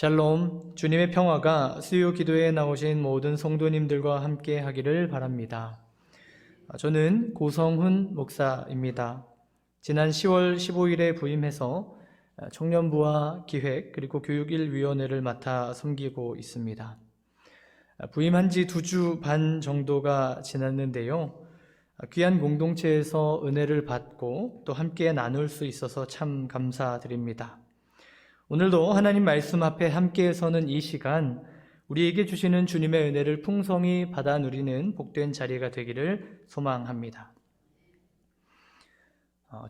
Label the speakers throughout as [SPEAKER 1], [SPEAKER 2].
[SPEAKER 1] 샬롬, 주님의 평화가 수요 기도에 나오신 모든 성도님들과 함께 하기를 바랍니다. 저는 고성훈 목사입니다. 지난 10월 15일에 부임해서 청년부와 기획 그리고 교육일위원회를 맡아 섬기고 있습니다. 부임한 지 2주 반 정도가 지났는데요. 귀한 공동체에서 은혜를 받고 또 함께 나눌 수 있어서 참 감사드립니다. 오늘도 하나님 말씀 앞에 함께 서는 이 시간, 우리에게 주시는 주님의 은혜를 풍성히 받아 누리는 복된 자리가 되기를 소망합니다.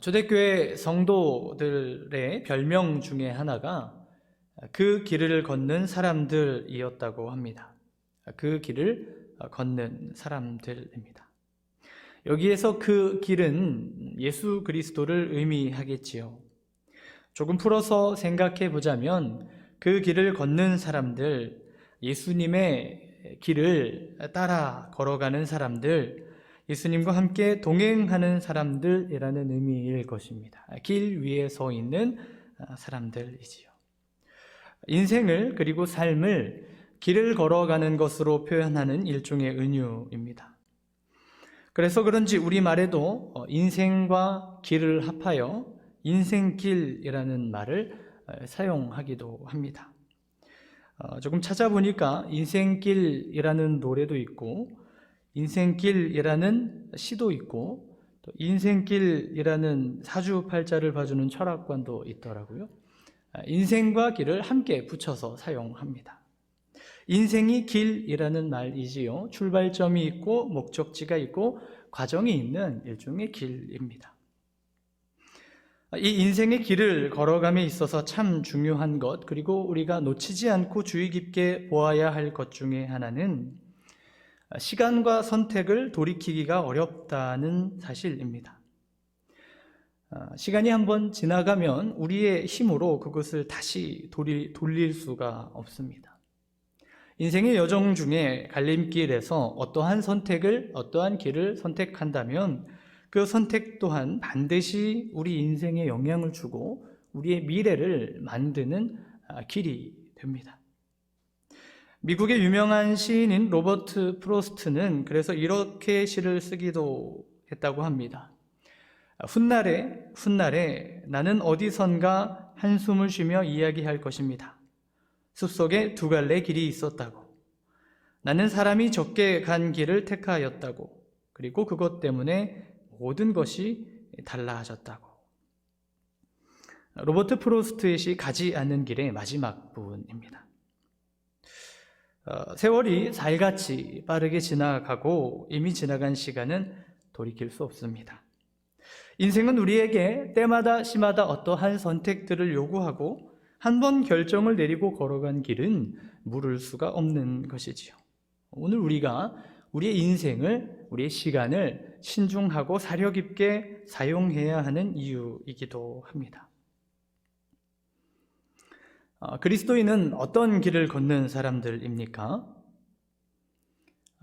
[SPEAKER 1] 초대교회 성도들의 별명 중에 하나가 그 길을 걷는 사람들이었다고 합니다. 그 길을 걷는 사람들입니다. 여기에서 그 길은 예수 그리스도를 의미하겠지요. 조금 풀어서 생각해 보자면 그 길을 걷는 사람들, 예수님의 길을 따라 걸어가는 사람들, 예수님과 함께 동행하는 사람들이라는 의미일 것입니다. 길 위에 서 있는 사람들이지요. 인생을 그리고 삶을 길을 걸어가는 것으로 표현하는 일종의 은유입니다. 그래서 그런지 우리말에도 인생과 길을 합하여 인생길이라는 말을 사용하기도 합니다. 조금 찾아보니까 인생길이라는 노래도 있고 인생길이라는 시도 있고 또 인생길이라는 사주팔자를 봐주는 철학관도 있더라고요. 인생과 길을 함께 붙여서 사용합니다. 인생이 길이라는 말이지요. 출발점이 있고 목적지가 있고 과정이 있는 일종의 길입니다. 이 인생의 길을 걸어감에 있어서 참 중요한 것, 그리고 우리가 놓치지 않고 주의 깊게 보아야 할 것 중에 하나는 시간과 선택을 돌이키기가 어렵다는 사실입니다. 시간이 한번 지나가면 우리의 힘으로 그것을 다시 돌릴 수가 없습니다. 인생의 여정 중에 갈림길에서 어떠한 길을 선택한다면 그 선택 또한 반드시 우리 인생에 영향을 주고 우리의 미래를 만드는 길이 됩니다. 미국의 유명한 시인인 로버트 프로스트는 그래서 이렇게 시를 쓰기도 했다고 합니다. 훗날에 나는 어디선가 한숨을 쉬며 이야기할 것입니다. 숲속에 2갈래 길이 있었다고. 나는 사람이 적게 간 길을 택하였다고. 그리고 그것 때문에 모든 것이 달라졌다고. 로버트 프로스트의 시 가지 않는 길의 마지막 부분입니다. 세월이 살같이 빠르게 지나가고 이미 지나간 시간은 돌이킬 수 없습니다. 인생은 우리에게 때마다 시마다 어떠한 선택들을 요구하고 한 번 결정을 내리고 걸어간 길은 물을 수가 없는 것이지요. 오늘 우리가 우리의 인생을, 우리의 시간을 신중하고 사려 깊게 사용해야 하는 이유이기도 합니다. 그리스도인은 어떤 길을 걷는 사람들입니까?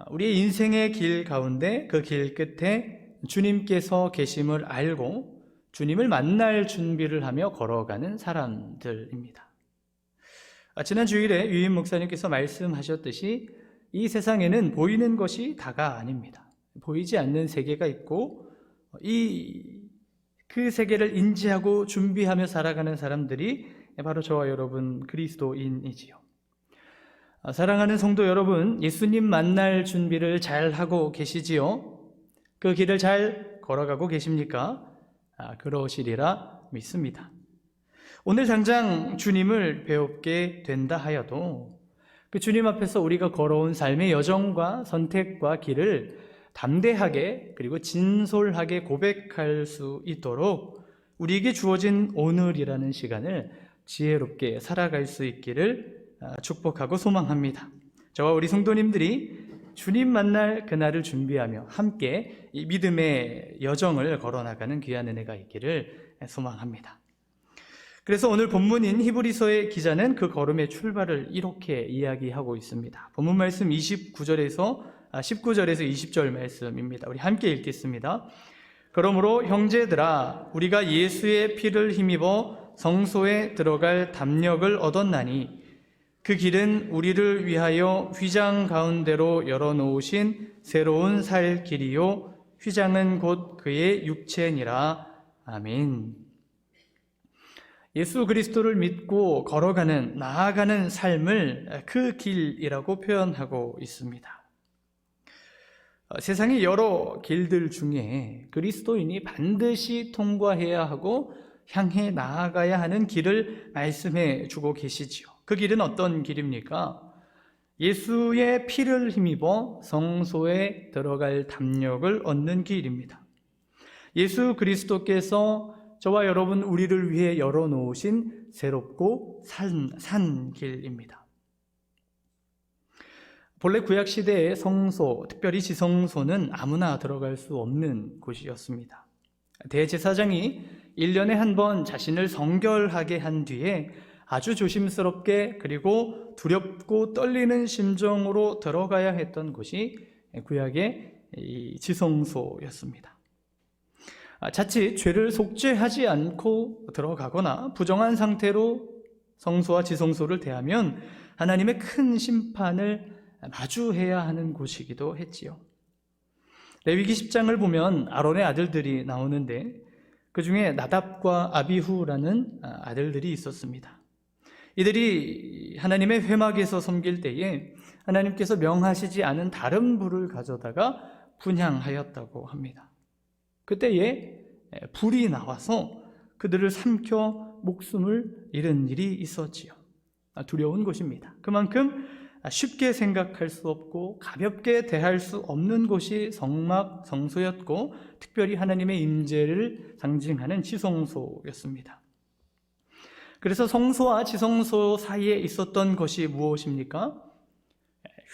[SPEAKER 1] 우리의 인생의 길 가운데 그 길 끝에 주님께서 계심을 알고 주님을 만날 준비를 하며 걸어가는 사람들입니다. 지난 주일에 유임 목사님께서 말씀하셨듯이 이 세상에는 보이는 것이 다가 아닙니다. 보이지 않는 세계가 있고 그 세계를 인지하고 준비하며 살아가는 사람들이 바로 저와 여러분 그리스도인이지요. 사랑하는 성도 여러분, 예수님 만날 준비를 잘 하고 계시지요? 그 길을 잘 걸어가고 계십니까? 그러시리라 믿습니다. 오늘 당장 주님을 배웁게 된다 하여도 그 주님 앞에서 우리가 걸어온 삶의 여정과 선택과 길을 담대하게 그리고 진솔하게 고백할 수 있도록 우리에게 주어진 오늘이라는 시간을 지혜롭게 살아갈 수 있기를 축복하고 소망합니다. 저와 우리 성도님들이 주님 만날 그날을 준비하며 함께 이 믿음의 여정을 걸어나가는 귀한 은혜가 있기를 소망합니다. 그래서 오늘 본문인 히브리서의 기자는 그 걸음의 출발을 이렇게 이야기하고 있습니다. 본문 말씀 19절에서 20절 말씀입니다. 우리 함께 읽겠습니다. 그러므로 형제들아, 우리가 예수의 피를 힘입어 성소에 들어갈 담력을 얻었나니 그 길은 우리를 위하여 휘장 가운데로 열어놓으신 새로운 살 길이요 휘장은 곧 그의 육체니라. 아멘. 예수 그리스도를 믿고 걸어가는, 나아가는 삶을 그 길이라고 표현하고 있습니다. 세상의 여러 길들 중에 그리스도인이 반드시 통과해야 하고 향해 나아가야 하는 길을 말씀해 주고 계시지요. 그 길은 어떤 길입니까? 예수의 피를 힘입어 성소에 들어갈 담력을 얻는 길입니다. 예수 그리스도께서 저와 여러분 우리를 위해 열어놓으신 새롭고 산 길입니다. 본래 구약시대의 성소, 특별히 지성소는 아무나 들어갈 수 없는 곳이었습니다. 대제사장이 1년에 한 번 자신을 성결하게 한 뒤에 아주 조심스럽게 그리고 두렵고 떨리는 심정으로 들어가야 했던 곳이 구약의 지성소였습니다. 자칫 죄를 속죄하지 않고 들어가거나 부정한 상태로 성소와 지성소를 대하면 하나님의 큰 심판을 마주해야 하는 곳이기도 했지요. 레위기 10장을 보면 아론의 아들들이 나오는데 그 중에 나답과 아비후라는 아들들이 있었습니다. 이들이 하나님의 회막에서 섬길 때에 하나님께서 명하시지 않은 다른 불을 가져다가 분향하였다고 합니다. 그때에 불이 나와서 그들을 삼켜 목숨을 잃은 일이 있었지요. 두려운 곳입니다. 그만큼 쉽게 생각할 수 없고 가볍게 대할 수 없는 곳이 성소였고 특별히 하나님의 임재를 상징하는 지성소였습니다. 그래서 성소와 지성소 사이에 있었던 것이 무엇입니까?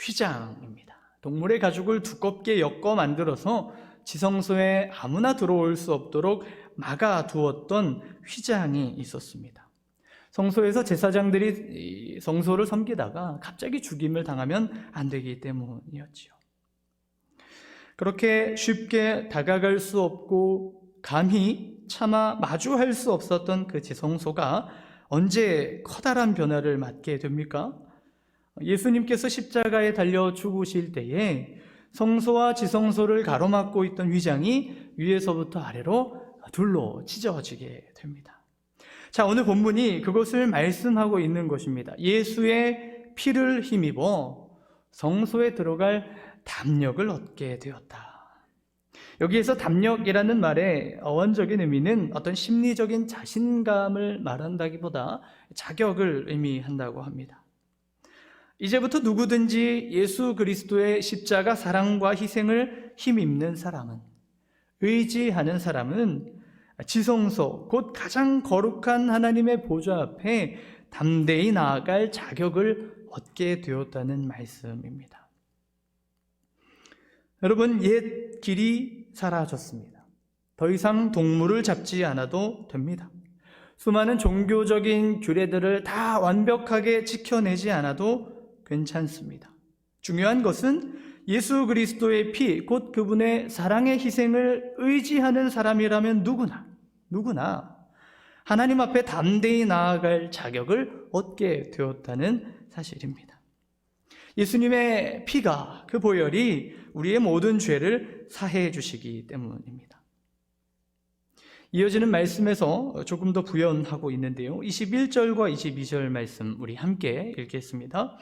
[SPEAKER 1] 휘장입니다. 동물의 가죽을 두껍게 엮어 만들어서 지성소에 아무나 들어올 수 없도록 막아두었던 휘장이 있었습니다. 성소에서 제사장들이 성소를 섬기다가 갑자기 죽임을 당하면 안 되기 때문이었지요. 그렇게 쉽게 다가갈 수 없고 감히 차마 마주할 수 없었던 그 지성소가 언제 커다란 변화를 맞게 됩니까? 예수님께서 십자가에 달려 죽으실 때에 성소와 지성소를 가로막고 있던 휘장이 위에서부터 아래로 둘로 찢어지게 됩니다. 자, 오늘 본문이 그것을 말씀하고 있는 것입니다. 예수의 피를 힘입어 성소에 들어갈 담력을 얻게 되었다. 여기에서 담력이라는 말의 어원적인 의미는 어떤 심리적인 자신감을 말한다기보다 자격을 의미한다고 합니다. 이제부터 누구든지 예수 그리스도의 십자가 사랑과 희생을 힘입는 사람은, 의지하는 사람은 지성소, 곧 가장 거룩한 하나님의 보좌 앞에 담대히 나아갈 자격을 얻게 되었다는 말씀입니다. 여러분, 옛 길이 사라졌습니다. 더 이상 동물을 잡지 않아도 됩니다. 수많은 종교적인 규례들을 다 완벽하게 지켜내지 않아도 괜찮습니다. 중요한 것은 예수 그리스도의 피, 곧 그분의 사랑의 희생을 의지하는 사람이라면 누구나 하나님 앞에 담대히 나아갈 자격을 얻게 되었다는 사실입니다. 예수님의 피가, 그 보혈이 우리의 모든 죄를 사해 주시기 때문입니다. 이어지는 말씀에서 조금 더 부연하고 있는데요. 21절과 22절 말씀 우리 함께 읽겠습니다.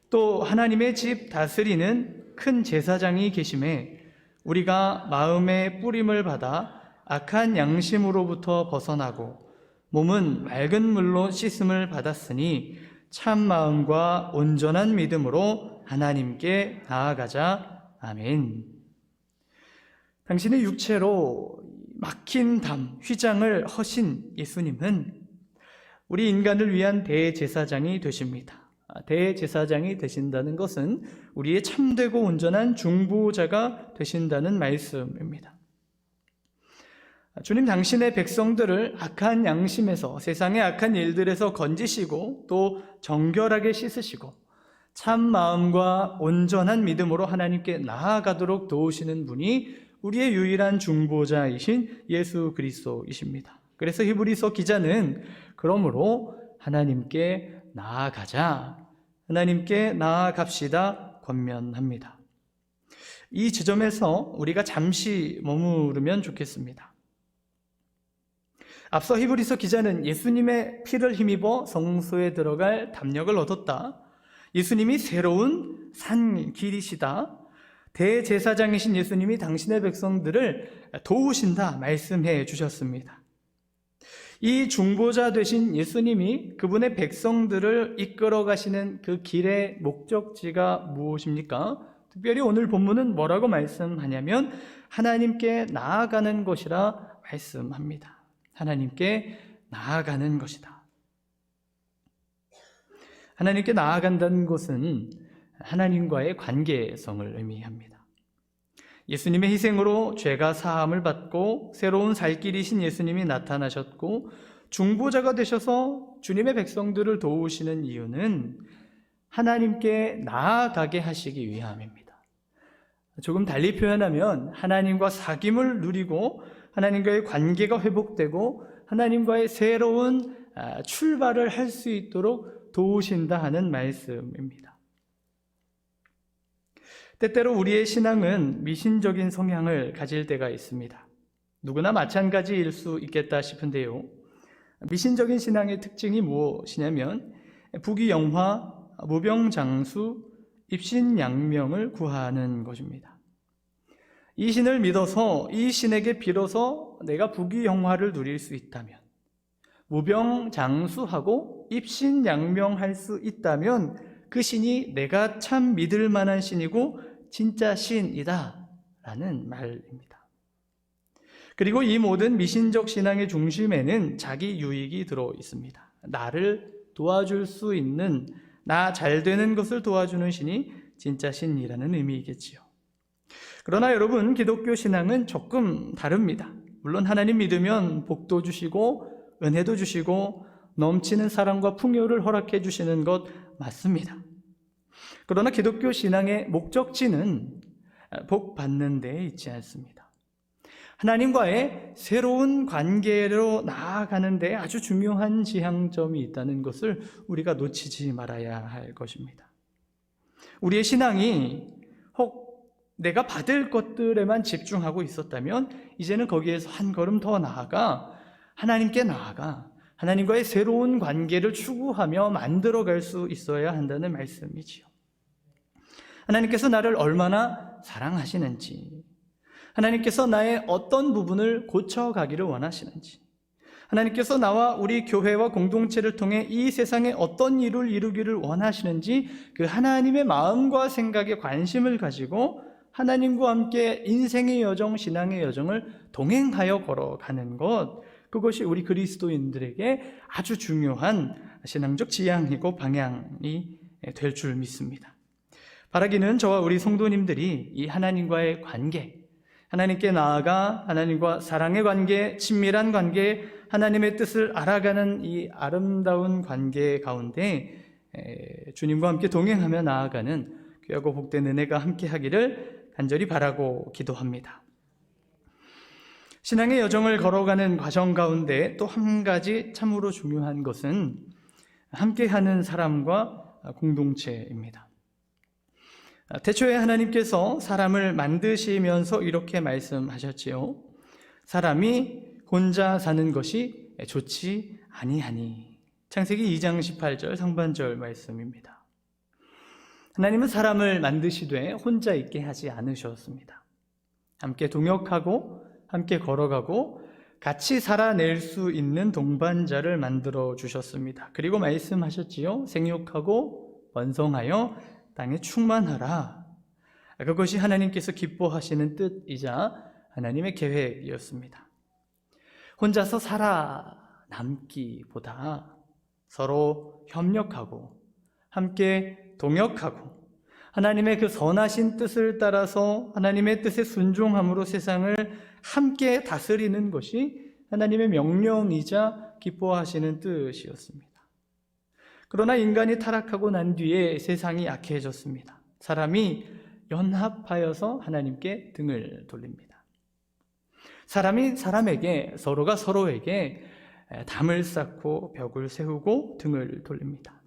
[SPEAKER 1] 또 하나님의 집 다스리는 큰 제사장이 계심에 우리가 마음의 뿌림을 받아 악한 양심으로부터 벗어나고 몸은 맑은 물로 씻음을 받았으니 참 마음과 온전한 믿음으로 하나님께 나아가자. 아멘. 당신의 육체로 막힌 담, 휘장을 허신 예수님은 우리 인간을 위한 대제사장이 되십니다. 대제사장이 되신다는 것은 우리의 참되고 온전한 중보자가 되신다는 말씀입니다. 주님 당신의 백성들을 악한 양심에서, 세상의 악한 일들에서 건지시고 또 정결하게 씻으시고 참 마음과 온전한 믿음으로 하나님께 나아가도록 도우시는 분이 우리의 유일한 중보자이신 예수 그리스도이십니다. 그래서 히브리서 기자는 그러므로 하나님께 나아가자, 하나님께 나아갑시다 권면합니다. 이 지점에서 우리가 잠시 머무르면 좋겠습니다. 앞서 히브리서 기자는 예수님의 피를 힘입어 성소에 들어갈 담력을 얻었다. 예수님이 새로운 산 길이시다. 대제사장이신 예수님이 당신의 백성들을 도우신다 말씀해 주셨습니다. 이 중보자 되신 예수님이 그분의 백성들을 이끌어 가시는 그 길의 목적지가 무엇입니까? 특별히 오늘 본문은 뭐라고 말씀하냐면 하나님께 나아가는 것이라 말씀합니다. 하나님께 나아가는 것이다. 하나님께 나아간다는 것은 하나님과의 관계성을 의미합니다. 예수님의 희생으로 죄가 사함을 받고 새로운 살 길이신 예수님이 나타나셨고 중보자가 되셔서 주님의 백성들을 도우시는 이유는 하나님께 나아가게 하시기 위함입니다. 조금 달리 표현하면 하나님과 사귐을 누리고 하나님과의 관계가 회복되고 하나님과의 새로운 출발을 할 수 있도록 도우신다 하는 말씀입니다. 때때로 우리의 신앙은 미신적인 성향을 가질 때가 있습니다. 누구나 마찬가지일 수 있겠다 싶은데요. 미신적인 신앙의 특징이 무엇이냐면 부귀영화, 무병장수, 입신양명을 구하는 것입니다. 이 신을 믿어서 이 신에게 빌어서 내가 부귀영화를 누릴 수 있다면, 무병장수하고 입신양명할 수 있다면 그 신이 내가 참 믿을 만한 신이고 진짜 신이다 라는 말입니다. 그리고 이 모든 미신적 신앙의 중심에는 자기 유익이 들어 있습니다. 나를 도와줄 수 있는, 나 잘 되는 것을 도와주는 신이 진짜 신이라는 의미이겠지요. 그러나 여러분, 기독교 신앙은 조금 다릅니다. 물론 하나님 믿으면 복도 주시고 은혜도 주시고 넘치는 사랑과 풍요를 허락해 주시는 것 맞습니다. 그러나 기독교 신앙의 목적지는 복 받는 데 있지 않습니다. 하나님과의 새로운 관계로 나아가는 데 아주 중요한 지향점이 있다는 것을 우리가 놓치지 말아야 할 것입니다. 우리의 신앙이 혹 내가 받을 것들에만 집중하고 있었다면 이제는 거기에서 한 걸음 더 나아가 하나님께 나아가 하나님과의 새로운 관계를 추구하며 만들어갈 수 있어야 한다는 말씀이지요. 하나님께서 나를 얼마나 사랑하시는지, 하나님께서 나의 어떤 부분을 고쳐가기를 원하시는지, 하나님께서 나와 우리 교회와 공동체를 통해 이 세상에 어떤 일을 이루기를 원하시는지 그 하나님의 마음과 생각에 관심을 가지고 하나님과 함께 인생의 여정, 신앙의 여정을 동행하여 걸어가는 것, 그것이 우리 그리스도인들에게 아주 중요한 신앙적 지향이고 방향이 될 줄 믿습니다. 바라기는 저와 우리 성도님들이 이 하나님과의 관계, 하나님께 나아가 하나님과 사랑의 관계, 친밀한 관계, 하나님의 뜻을 알아가는 이 아름다운 관계 가운데 주님과 함께 동행하며 나아가는 귀하고 복된 은혜가 함께 하기를 간절히 바라고 기도합니다. 신앙의 여정을 걸어가는 과정 가운데 또 한 가지 참으로 중요한 것은 함께하는 사람과 공동체입니다. 태초에 하나님께서 사람을 만드시면서 이렇게 말씀하셨지요. 사람이 혼자 사는 것이 좋지 아니하니. 창세기 2장 18절 상반절 말씀입니다. 하나님은 사람을 만드시되 혼자 있게 하지 않으셨습니다. 함께 동역하고 함께 걸어가고 같이 살아낼 수 있는 동반자를 만들어 주셨습니다. 그리고 말씀하셨지요. 생육하고 번성하여 땅에 충만하라. 그것이 하나님께서 기뻐하시는 뜻이자 하나님의 계획이었습니다. 혼자서 살아남기보다 서로 협력하고 함께 동역하고 하나님의 그 선하신 뜻을 따라서 하나님의 뜻에 순종함으로 세상을 함께 다스리는 것이 하나님의 명령이자 기뻐하시는 뜻이었습니다. 그러나 인간이 타락하고 난 뒤에 세상이 약해졌습니다. 사람이 연합하여서 하나님께 등을 돌립니다. 사람이 사람에게, 서로가 서로에게 담을 쌓고 벽을 세우고 등을 돌립니다.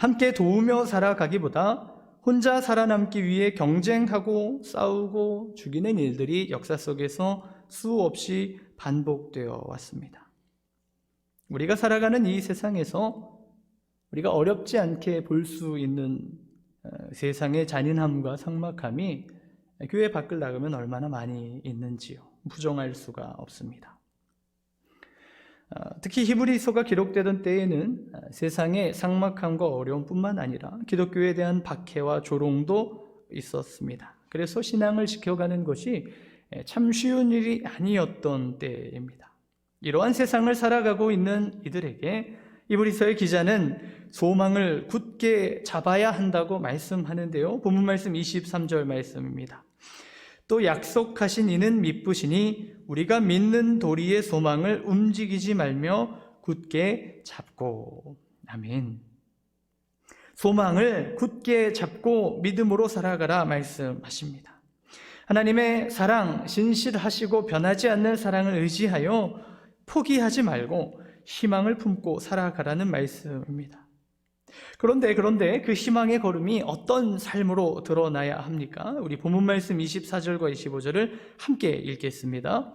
[SPEAKER 1] 함께 도우며 살아가기보다 혼자 살아남기 위해 경쟁하고 싸우고 죽이는 일들이 역사 속에서 수없이 반복되어 왔습니다. 우리가 살아가는 이 세상에서 우리가 어렵지 않게 볼 수 있는 세상의 잔인함과 삭막함이 교회 밖을 나가면 얼마나 많이 있는지요. 부정할 수가 없습니다. 특히 히브리서가 기록되던 때에는 세상의 삭막함과 어려움뿐만 아니라 기독교에 대한 박해와 조롱도 있었습니다. 그래서 신앙을 지켜가는 것이 참 쉬운 일이 아니었던 때입니다. 이러한 세상을 살아가고 있는 이들에게 히브리서의 기자는 소망을 굳게 잡아야 한다고 말씀하는데요. 본문 말씀 23절 말씀입니다. 또 약속하신 이는 미쁘시니 우리가 믿는 도리의 소망을 움직이지 말며 굳게 잡고. 아멘. 소망을 굳게 잡고 믿음으로 살아가라 말씀하십니다. 하나님의 사랑, 신실하시고 변하지 않는 사랑을 의지하여 포기하지 말고 희망을 품고 살아가라는 말씀입니다. 그런데 그 희망의 걸음이 어떤 삶으로 드러나야 합니까? 우리 본문 말씀 24절과 25절을 함께 읽겠습니다.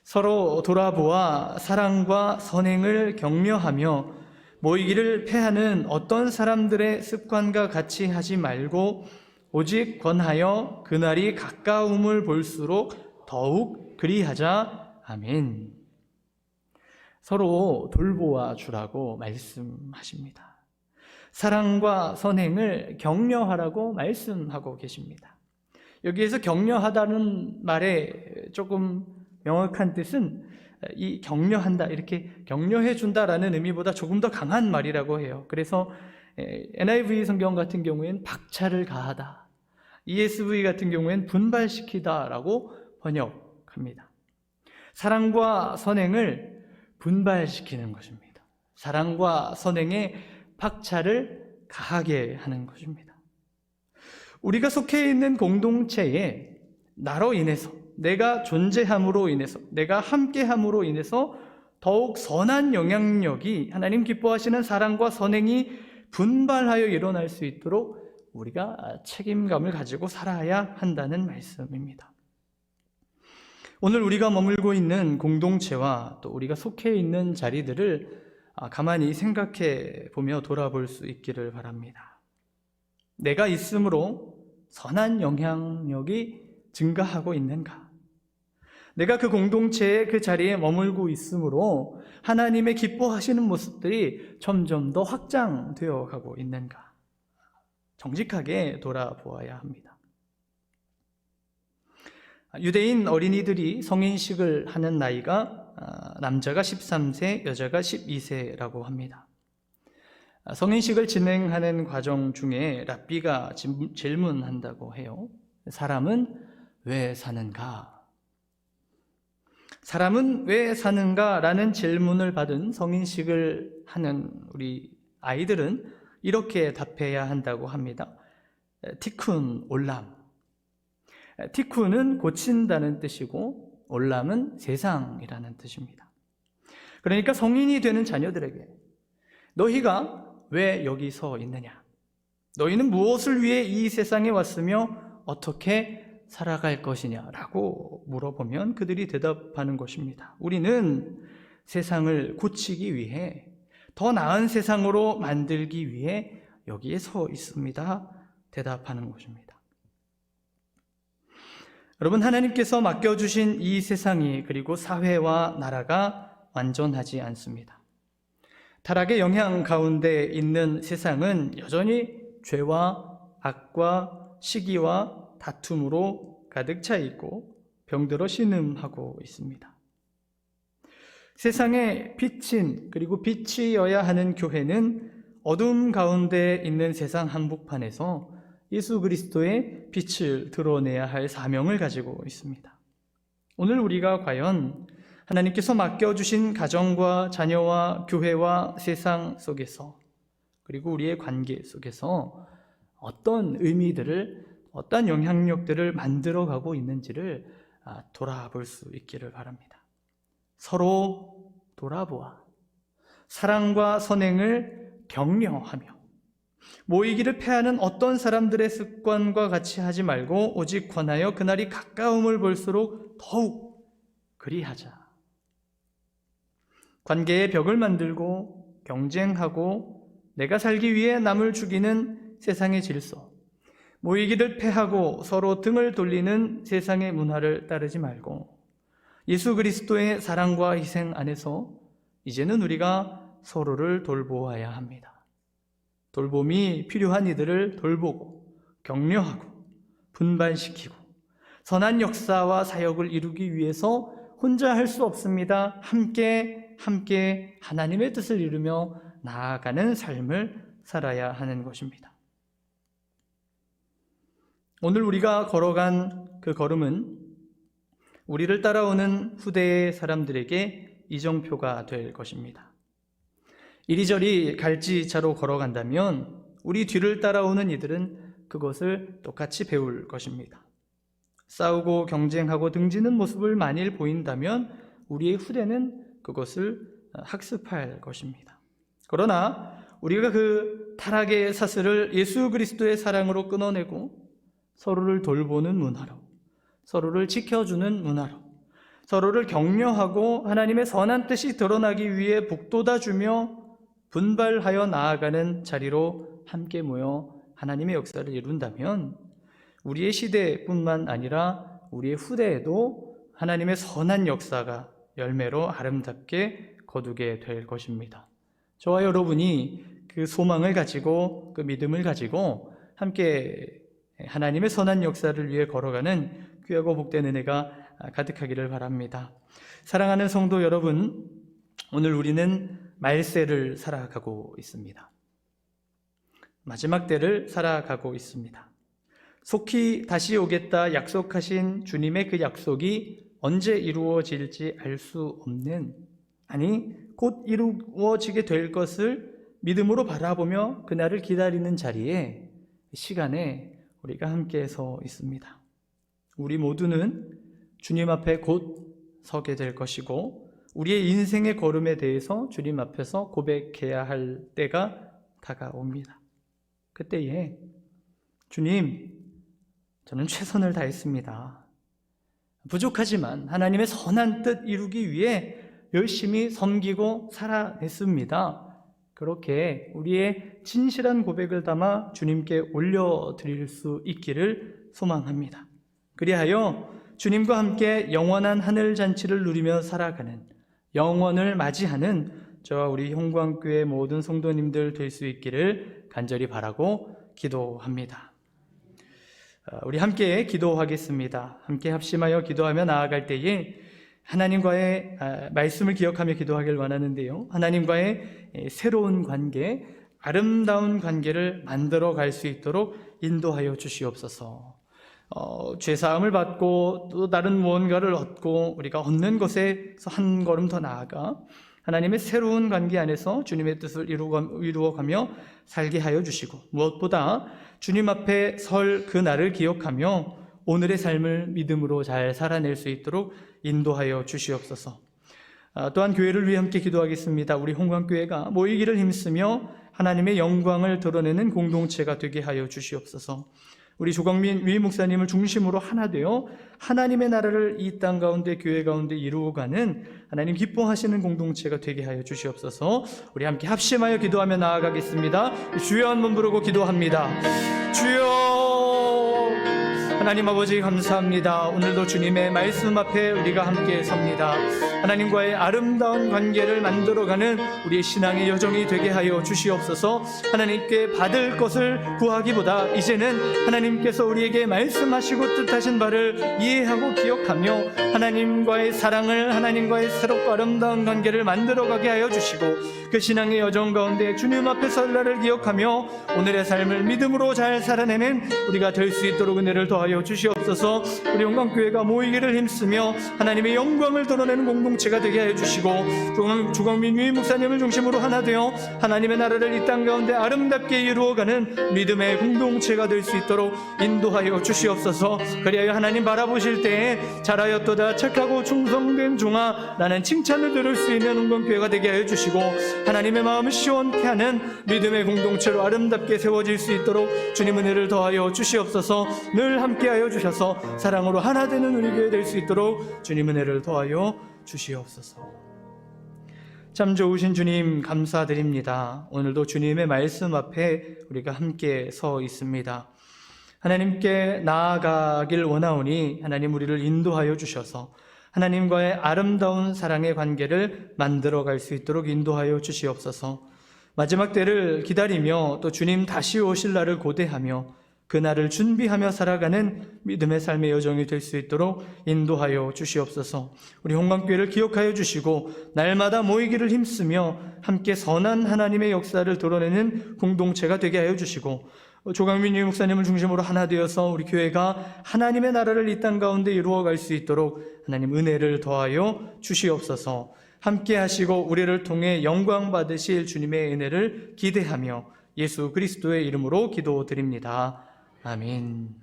[SPEAKER 1] 서로 돌아보아 사랑과 선행을 격려하며 모이기를 패하는 어떤 사람들의 습관과 같이 하지 말고 오직 권하여 그날이 가까움을 볼수록 더욱 그리하자. 아멘. 서로 돌보아 주라고 말씀하십니다. 사랑과 선행을 격려하라고 말씀하고 계십니다. 여기에서 격려하다는 말의 조금 명확한 뜻은 이 격려한다, 이렇게 격려해 준다라는 의미보다 조금 더 강한 말이라고 해요. 그래서 NIV 성경 같은 경우에는 박차를 가하다, ESV 같은 경우에는 분발시키다라고 번역합니다. 사랑과 선행을 분발시키는 것입니다. 사랑과 선행에 박차를 가하게 하는 것입니다. 우리가 속해 있는 공동체에 나로 인해서, 내가 존재함으로 인해서, 내가 함께함으로 인해서 더욱 선한 영향력이, 하나님 기뻐하시는 사랑과 선행이 분발하여 일어날 수 있도록 우리가 책임감을 가지고 살아야 한다는 말씀입니다. 오늘 우리가 머물고 있는 공동체와 또 우리가 속해 있는 자리들을 가만히 생각해 보며 돌아볼 수 있기를 바랍니다. 내가 있음으로 선한 영향력이 증가하고 있는가? 내가 그 공동체의 그 자리에 머물고 있음으로 하나님의 기뻐하시는 모습들이 점점 더 확장되어 가고 있는가? 정직하게 돌아보아야 합니다. 유대인 어린이들이 성인식을 하는 나이가 남자가 13세, 여자가 12세라고 합니다. 성인식을 진행하는 과정 중에 랍비가 질문한다고 해요. 사람은 왜 사는가? 사람은 왜 사는가? 라는 질문을 받은 성인식을 하는 우리 아이들은 이렇게 답해야 한다고 합니다. 티쿤 올람. 티쿤은 고친다는 뜻이고 올람은 세상이라는 뜻입니다. 그러니까 성인이 되는 자녀들에게 너희가 왜 여기 서 있느냐? 너희는 무엇을 위해 이 세상에 왔으며 어떻게 살아갈 것이냐라고 물어보면 그들이 대답하는 것입니다. 우리는 세상을 고치기 위해, 더 나은 세상으로 만들기 위해 여기에 서 있습니다. 대답하는 것입니다. 여러분, 하나님께서 맡겨주신 이 세상이, 그리고 사회와 나라가 완전하지 않습니다. 타락의 영향 가운데 있는 세상은 여전히 죄와 악과 시기와 다툼으로 가득 차 있고 병들어 신음하고 있습니다. 세상의 빛인, 그리고 빛이어야 하는 교회는 어둠 가운데 있는 세상 한복판에서 예수 그리스도의 빛을 드러내야 할 사명을 가지고 있습니다. 오늘 우리가 과연 하나님께서 맡겨주신 가정과 자녀와 교회와 세상 속에서, 그리고 우리의 관계 속에서 어떤 의미들을, 어떤 영향력들을 만들어가고 있는지를 돌아볼 수 있기를 바랍니다. 서로 돌아보아 사랑과 선행을 격려하며 모이기를 패하는 어떤 사람들의 습관과 같이 하지 말고 오직 권하여 그날이 가까움을 볼수록 더욱 그리하자. 관계의 벽을 만들고 경쟁하고 내가 살기 위해 남을 죽이는 세상의 질서, 모이기를 패하고 서로 등을 돌리는 세상의 문화를 따르지 말고 예수 그리스도의 사랑과 희생 안에서 이제는 우리가 서로를 돌보아야 합니다. 돌봄이 필요한 이들을 돌보고 격려하고 분반시키고 선한 역사와 사역을 이루기 위해서 혼자 할 수 없습니다. 함께 하나님의 뜻을 이루며 나아가는 삶을 살아야 하는 것입니다. 오늘 우리가 걸어간 그 걸음은 우리를 따라오는 후대의 사람들에게 이정표가 될 것입니다. 이리저리 갈지차로 걸어간다면 우리 뒤를 따라오는 이들은 그것을 똑같이 배울 것입니다. 싸우고 경쟁하고 등지는 모습을 만일 보인다면 우리의 후대는 그것을 학습할 것입니다. 그러나 우리가 그 타락의 사슬을 예수 그리스도의 사랑으로 끊어내고 서로를 돌보는 문화로, 서로를 지켜주는 문화로, 서로를 격려하고 하나님의 선한 뜻이 드러나기 위해 북돋아주며 분발하여 나아가는 자리로 함께 모여 하나님의 역사를 이룬다면 우리의 시대뿐만 아니라 우리의 후대에도 하나님의 선한 역사가 열매로 아름답게 거두게 될 것입니다. 저와 여러분이 그 소망을 가지고 그 믿음을 가지고 함께 하나님의 선한 역사를 위해 걸어가는 귀하고 복된 은혜가 가득하기를 바랍니다. 사랑하는 성도 여러분, 오늘 우리는 말세를 살아가고 있습니다. 마지막 때를 살아가고 있습니다. 속히 다시 오겠다 약속하신 주님의 그 약속이 언제 이루어질지 알 수 없는, 아니 곧 이루어지게 될 것을 믿음으로 바라보며 그날을 기다리는 자리에, 시간에 우리가 함께 서 있습니다. 우리 모두는 주님 앞에 곧 서게 될 것이고 우리의 인생의 걸음에 대해서 주님 앞에서 고백해야 할 때가 다가옵니다. 그때에 주님, 저는 최선을 다했습니다. 부족하지만 하나님의 선한 뜻 이루기 위해 열심히 섬기고 살아냈습니다. 그렇게 우리의 진실한 고백을 담아 주님께 올려드릴 수 있기를 소망합니다. 그리하여 주님과 함께 영원한 하늘잔치를 누리며 살아가는, 영원을 맞이하는 저와 우리 홍광교회 모든 성도님들 될 수 있기를 간절히 바라고 기도합니다. 우리 함께 기도하겠습니다. 함께 합심하여 기도하며 나아갈 때에 하나님과의 말씀을 기억하며 기도하길 원하는데요, 하나님과의 새로운 관계, 아름다운 관계를 만들어 갈 수 있도록 인도하여 주시옵소서. 죄사함을 받고 또 다른 무언가를 얻고 우리가 얻는 것에서 한 걸음 더 나아가 하나님의 새로운 관계 안에서 주님의 뜻을 이루어가며 살게 하여 주시고, 무엇보다 주님 앞에 설 그 날을 기억하며 오늘의 삶을 믿음으로 잘 살아낼 수 있도록 인도하여 주시옵소서. 또한 교회를 위해 함께 기도하겠습니다. 우리 홍광교회가 모이기를 힘쓰며 하나님의 영광을 드러내는 공동체가 되게 하여 주시옵소서. 우리 조광민 위 목사님을 중심으로 하나 되어 하나님의 나라를 이 땅 가운데, 교회 가운데 이루어가는 하나님 기뻐하시는 공동체가 되게 하여 주시옵소서. 우리 함께 합심하여 기도하며 나아가겠습니다. 주여 한번 부르고 기도합니다. 주여, 하나님 아버지 감사합니다. 오늘도 주님의 말씀 앞에 우리가 함께 섭니다. 하나님과의 아름다운 관계를 만들어가는 우리의 신앙의 여정이 되게 하여 주시옵소서. 하나님께 받을 것을 구하기보다 이제는 하나님께서 우리에게 말씀하시고 뜻하신 바를 이해하고 기억하며 하나님과의 사랑을, 하나님과의 새롭고 아름다운 관계를 만들어가게 하여 주시고, 그 신앙의 여정 가운데 주님 앞에 설 날을 기억하며 오늘의 삶을 믿음으로 잘 살아내는 우리가 될 수 있도록 은혜를 더하여 도와여 주시옵소서. 우리 영광교회가 모이기를 힘쓰며 하나님의 영광을 드러내는 공동체가 되게 하여 주시고, 주광민 유임 목사님을 중심으로 하나 되어 하나님의 나라를 이 땅 가운데 아름답게 이루어가는 믿음의 공동체가 될 수 있도록 인도하여 주시옵소서. 그리하여 하나님 바라보실 때에 잘하였도다 착하고 충성된 종아 라는 칭찬을 들을 수 있는 영광교회가 되게 하여 주시고, 하나님의 마음을 시원케 하는 믿음의 공동체로 아름답게 세워질 수 있도록 주님 은혜를 더하여 주시옵소서. 늘 함께하여 주셔서 사랑으로 하나 되는 우리 교회 될 수 있도록 주님 은혜를 더하여 주시옵소서. 참 좋으신 주님 감사드립니다. 오늘도 주님의 말씀 앞에 우리가 함께 서 있습니다. 하나님께 나아가길 원하오니 하나님 우리를 인도하여 주셔서 하나님과의 아름다운 사랑의 관계를 만들어갈 수 있도록 인도하여 주시옵소서. 마지막 때를 기다리며 또 주님 다시 오실 날을 고대하며 그날을 준비하며 살아가는 믿음의 삶의 여정이 될 수 있도록 인도하여 주시옵소서. 우리 홍광교회를 기억하여 주시고 날마다 모이기를 힘쓰며 함께 선한 하나님의 역사를 드러내는 공동체가 되게 하여 주시고, 조강민 유임 목사님을 중심으로 하나 되어서 우리 교회가 하나님의 나라를 이 땅 가운데 이루어갈 수 있도록 하나님 은혜를 더하여 주시옵소서. 함께 하시고 우리를 통해 영광 받으실 주님의 은혜를 기대하며 예수 그리스도의 이름으로 기도드립니다. 아멘.